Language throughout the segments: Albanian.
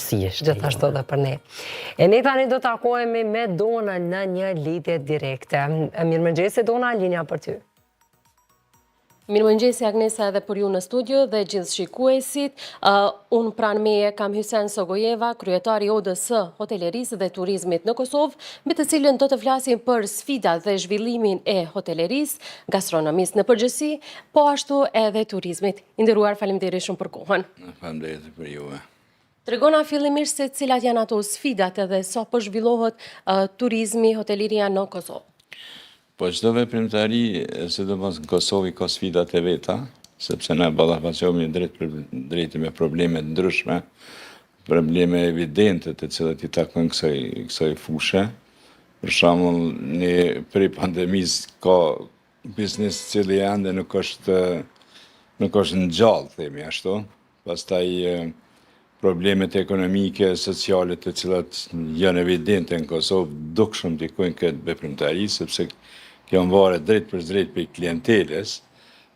rëndësishme. Gjithashtu dhe për ne. E ne tani do të takohemi me Dona në një lidhje direkte. Mirëmëngjesi Dona, linja për ty. Mirëmëngjesi Agnesa edhe për ju në studio dhe gjithë shikuesit. Unë pranë meje kam Hysen Sogojeva, kryetari ODS Hotelerisë dhe Turizmit në Kosovë, me të cilën do të flasim për sfidat dhe zhvillimin e hotelerisë, gastronomisë në përgjithësi, po ashtu edhe turizmit. Nderuar, faleminderit shumë për kohën. Faleminderit për juve. Tregona fillimisht se cilat janë ato sfidat edhe sa po zhvillohet turizmi, hoteliria në Kosovë. Po çdo veprimtari, sidomos në Kosovë, ka sfidat e veta, sepse ne ballafaqohemi drejt me probleme të ndryshme, probleme evidente të cilat i takojnë kësaj fushë. Për shembull, ne prej pandemisë ka biznes i cili ende nuk është në gjallë, themi ashtu. Pastaj problemet ekonomike, sociale të cilat janë evidente në Kosovë dukshëm ndikojnë këtë veprimtari, sepse kjo varet drejt për drejt për klienteles,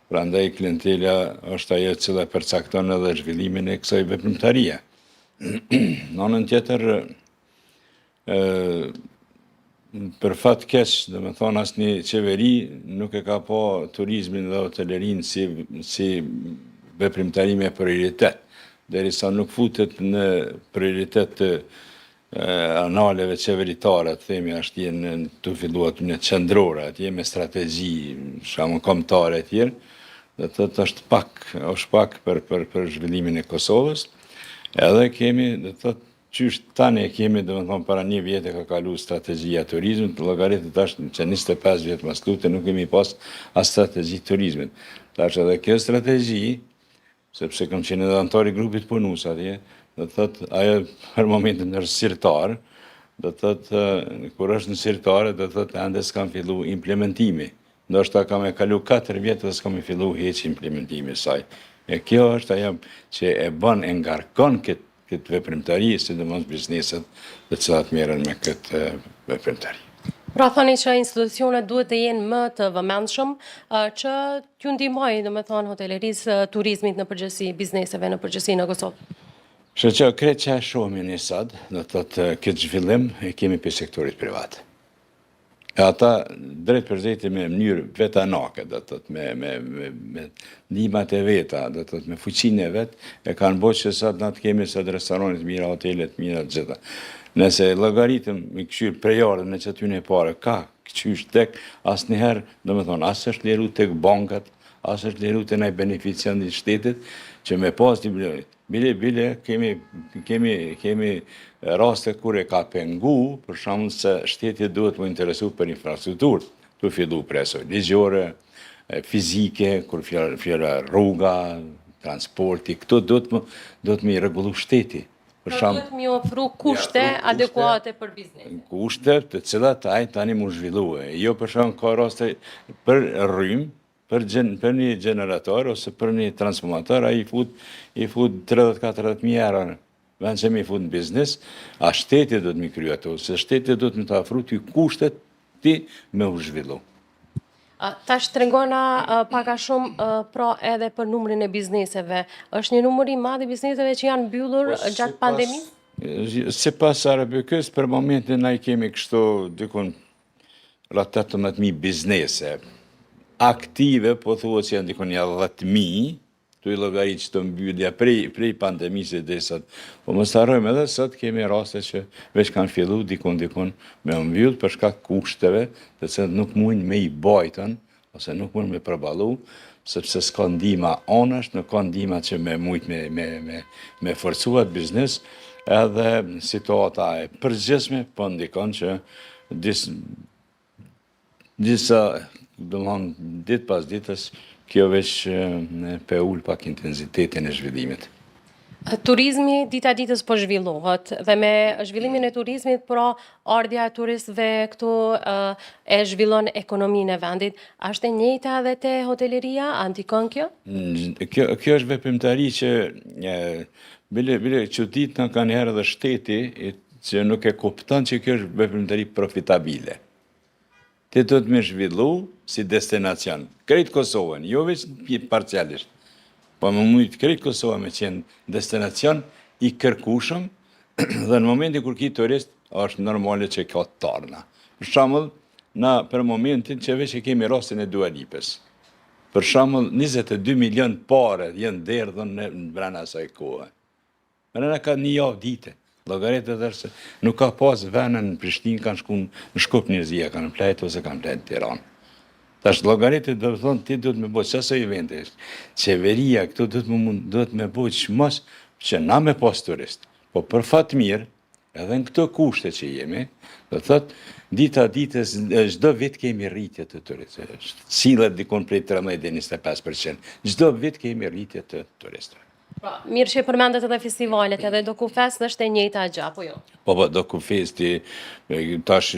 prandaj klientela është ajo e cila përcakton edhe zhvillimin e kësaj veprimtarie. Në anën tjetër, për fat keq, domethënë asnjë qeveri nuk e ka pa turizmin dhe hotelerinë si veprimtari me prioritet, derisa nuk futet në prioritet të analeve qeveritare, të themi ashtu jenë të filluar në qendrore, atje me strategji, shkakun kombëtare etj. Dhe thotë është pak për zhvillimin e Kosovës. Edhe kemi, do thotë, qysh tani kemi, domethënë para një vjetë ka kalu strategjia e turizmit, llogaritet tash që 25 vjet mas lute nuk kemi pas as strategji turizmit. Tash edhe kjo strategji, sepse kam qenë edhe antar i grupit punus atje, do thotë ajo për momentin është sirtar, do thotë kur është në sirtare, do thotë ende s'kam fillu implementimi. Ndoshta kam e kalu 4 vjet dhe s'kam fillu hiç implementimi i saj. E kjo është ajo që e bën e ngarkon këtë veprimtari, sidomos bizneset të cilat merren me këtë veprimtari. Pra thoni që institucionet duhet të jenë më të vëmendshëm që t'ju ndihmojnë, domethënë hotelerisë, turizmit në përgjithësi, bizneseve në përgjithësi në Kosovë. Që kretë që e shohemi një sad, do të thotë këtë zhvillim e kemi për sektorit privat. E ata drejt për drejt me mënyrë vetanake, do të thotë me ndihmat e veta, do të thotë me fuqinë e vet, e kanë bërë që sot na të kemi sot restorante të mira, hotele të mira të gjitha. Nëse llogaritëm me këshir prejardhën me që aty në parë ka këqysh tek asnjëherë, domethënë as është liru tek bankat, as është liru te ndaj beneficiant i shtetit, që me pas bile kemi raste kur e ka pengu, për shembull se shteti duhet më interesu për infrastrukturë, të fillu presoj ligjore, fizike, kur fjala rruga, transporti, këto duhet më i rregullu shteti. Duhet mi ofru kushte adekuate për biznesin. Kushte të cilat ai tani mund zhvillue. Jo për shembull ka raste për rrym, për një generator ose për një transformator, ai i fut 30-40 mijë euro. Vend që mi fut në biznes, a shteti do të mi kryu ato, se shteti do të mi të afru ty kushtet ti me u zhvillu. Tash tregona pak a shumë pra edhe për numrin e bizneseve. Është një numër i madh i bizneseve që janë mbyllur gjatë pandemisë? Sipas Arabikës, për momentin ai kemi kështu dikun rreth 18.000 biznese aktive, po thuhet se janë dikun 10.000, tu i llogarit që të mbyllja prej pandemisë dhe sot. Po mos harrojmë edhe sot kemi raste që veç kanë fillu dikun me mbyll për shkak kushteve, të cilat nuk mund me i bajtën ose nuk mund me përballu, sepse s'ka ndihma anash, nuk ka ndihma që me mujt me forcuat biznes, edhe situata e përgjithshme po ndikon që disa domethënë ditë pas ditës kjo veç pe ul pak intensitetin e zhvillimit. Turizmi dita ditës po zhvillohet dhe me zhvillimin e turizmit, pra ardhja e turistëve këtu e zhvillon ekonominë e vendit. A është e njëjta edhe te hoteleria, ndikon kjo? Kjo është veprimtari që bile çuditna kanë herë edhe shteti që nuk e kupton që kjo është veprimtari profitabile. Ti do të më zhvillu si destinacion krejt Kosovën, jo vetëm parcialisht. Po më mujt krejt Kosova me qenë destinacion i kërkushëm Dhe në momentin kur ki turist, është normale që ka të tarna. Për shembull, na për momentin që veç e kemi rastin e Dua Lipës. Për shembull, 22 milion pare janë derdhën në brenda asaj kohe. Brenda ka një javë dite. Llogaritë edhe se nuk ka pas vene në Prishtinë, kanë shku në Shkup-Njerëzia, kanë në Plejt ose kanë Plejt në Tiranë. Tash llogaritë do të thonë ti duhet me bëj çfarë evente. Qeveria këtu duhet me bëj çmos që na me pas turist. Po për fat mirë, edhe në këto kushte që jemi, do të thotë dita ditës çdo vit kemi rritje të turistëve. Sillet dikon prej 13 deri 25%. Çdo vit kemi rritje të turistëve. Mirë që përmendet edhe festivalet, edhe DokuFest është e njëjta gjë, apo jo? Po, DokuFesti tash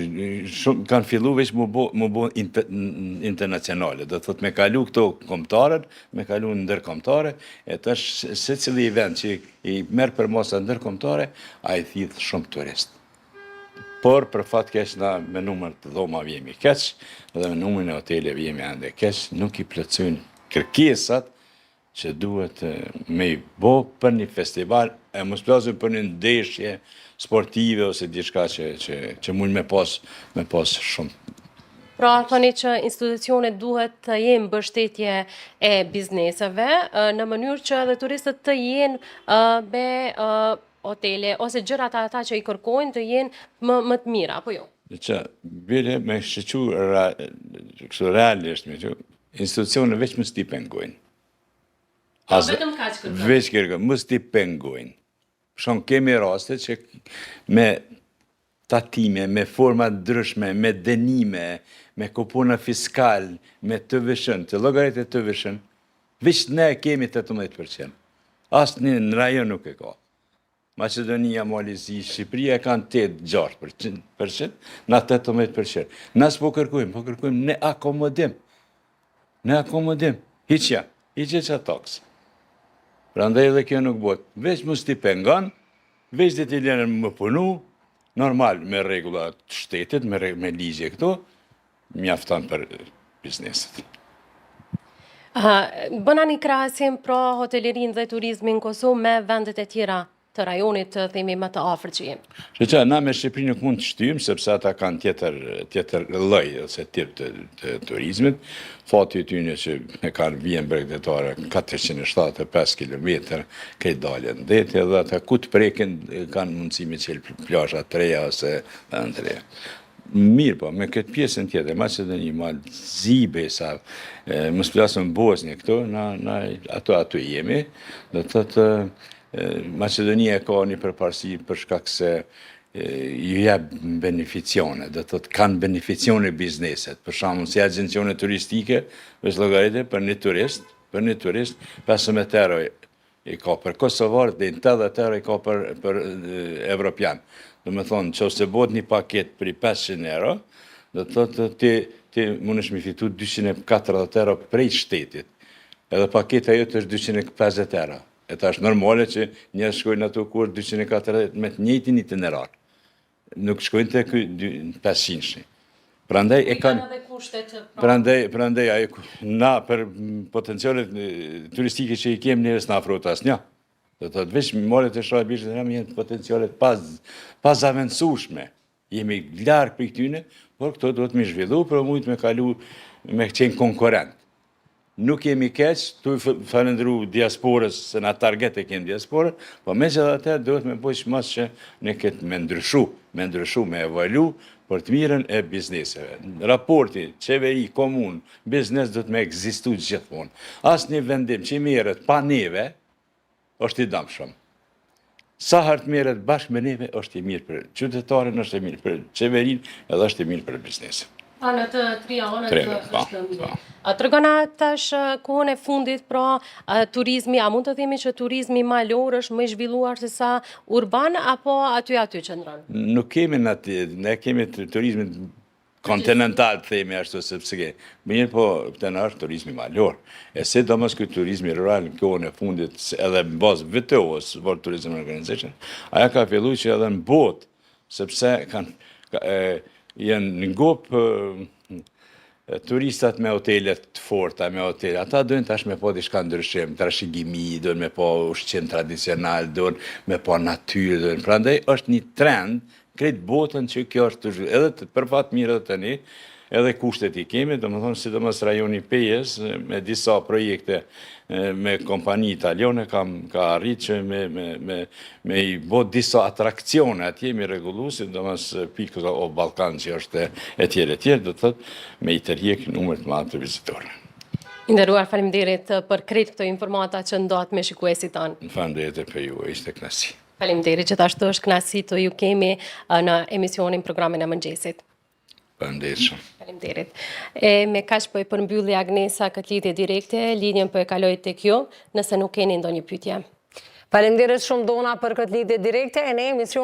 shumë kanë fillu veç mu bo internacionale. Do të thotë me kalu këto kombëtarët, me kalu në ndërkombëtare, e tash secili event që i merr për masa ndërkombëtare, ai thith shumë turist. Por për fat keq na me numër të dhomave jemi keq, dhe me numrin e hoteleve jemi ende keq, nuk i plotësojnë kërkesat që duhet me i bo për një festival, e mos plasim për një ndeshje sportive ose diçka që mund me pas shumë. Pra, thoni që institucionet duhet të jenë mbështetje e bizneseve, në mënyrë që edhe turistët të jenë me hotele, ose gjërat ata që i kërkojnë të jenë më të mira, apo jo? Që bile me shqequ realisht, institucionet veç më stipengojnë. Vetëm kaq kërkojnë. Veç kërkojnë, më stipengojnë. Shon kemi raste që me tatime, me forma ndryshme, me denime, me kupona fiskal, me të vëshën, të llogaritë të vëshën, veç ne kemi 18%. Asnjë në rajon nuk e ka. Maqedonia, Malizi, Shqipëria kanë 8-6%, na 18%. Na s'po kërkojmë ne akomodim. Ne akomodim. Hiqja që taks. Prandaj edhe kjo nuk bëhet. Veç më stipengon, veç dhe t'i lënë më punu, normal me rregulla të shtetit, me ligje këto, mjafton për bizneset. Bëna një krahasim pra hotelerin dhe turizmin në Kosovë me vendet e tjera të rajonit të themi më të afërt që jemi. Që na me Shqipërinë nuk mund të shtyjmë, sepse ata kanë tjetër lloj ose tip të turizmit. Fati i tyre që e kanë vijën bregdetare 475 km këtë dalje në det, edhe ata ku të prekin kanë mundësi me qelë plazha të reja ose në të reja. Mirë po, me këtë pjesën tjetër, Maqedoni, Zibe, sa mos flasëm Bosnjë këto, ato jemi, do të thotë Maqedonia ka një përparësi për shkak se ju jep beneficione, do të thotë kanë beneficione bizneset. Për shembull, si agjencione turistike, veç llogaritë për një turist, 15 euro i ka për kosovar dhe 80 euro i ka për evropian. Do të thonë, nëse bëhet një paket për 500 euro, do të thotë ti mundesh me fitu 240 euro prej shtetit. Edhe paketa jote është 250 euro. E tash normale që njerëz shkojnë ato kur 240 me të njëjtin itinerar. Nuk shkojnë te ky 500-shi. Prandaj e kanë edhe kushtet. Prandaj na për potencialet turistike që i kemi njerëz na afrohet asnjë. Do të thotë veç molet e shoqë bishë jam janë potencialet pas avancueshme. Jemi larg prej këtyne, por këto duhet me zhvillu për mujt me kalu me qenë konkurrent. Nuk jemi keq, tu falendru diasporës, se na target e kemi diasporë, po me që dhe atër duhet me bëjsh mas që ne këtë me ndryshu, me evalu për të mirën e bizneseve. Raporti, qeveri, komun, biznes duhet me egzistu gjithmonë. Asë një vendim që i merret pa neve, është i damshëm. Sa hartë merret bashkë me neve, është i mirë për qytetarin, është i mirë për qeverin, edhe është i mirë për biznesin. Në të trija anët është mirë. Tregona tash kohën e fundit pra turizmi, a mund të themi që turizmi malor është më i zhvilluar se sa urban, apo aty qëndron? Nuk kemi ne kemi turizmin kontinental, themi ashtu, sepse ke. Mirë po, të në është turizmi malor. E se do mos këtë turizmi rural në kohën e fundit, edhe në bazë VTO-s, World Tourism Organization, aja ka fillu që edhe në botë, sepse janë në gopë turistat me hotelet të forta, me hotelet, ata dojnë tash me po diçka ndryshim, trashëgimi, dojnë me po ushqim tradicional, dojnë me po natyrë, dojnë. Prandaj është një trend krejt botën që kjo është të zhvilluar. Edhe për fat mirë edhe tani, edhe kushtet i kemi, domethënë sidomos rajoni Pejes me disa projekte me kompani italiane ka arrit që me i bë disa atraksione atje me rregullu, sidomos Pico o Ballkan që është etj, do të thotë me i tërheq numër të madh të vizitorëve. Nderuar, faleminderit për krejt këto informata që ndohet me shikuesit tanë. Faleminderit për ju, ishte kënaqësi. Faleminderit, gjithashtu është kënaqësi të ju kemi në emisionin programin e mëngjesit. Faleminderit shumë. Faleminderit. Me kaq po e përmbylli Agnesa këtë lidhje direkte, linjën po e kaloj tek ju, nëse nuk keni ndonjë pyetje. Faleminderit shumë Dona për këtë lidhje direkte e ne emision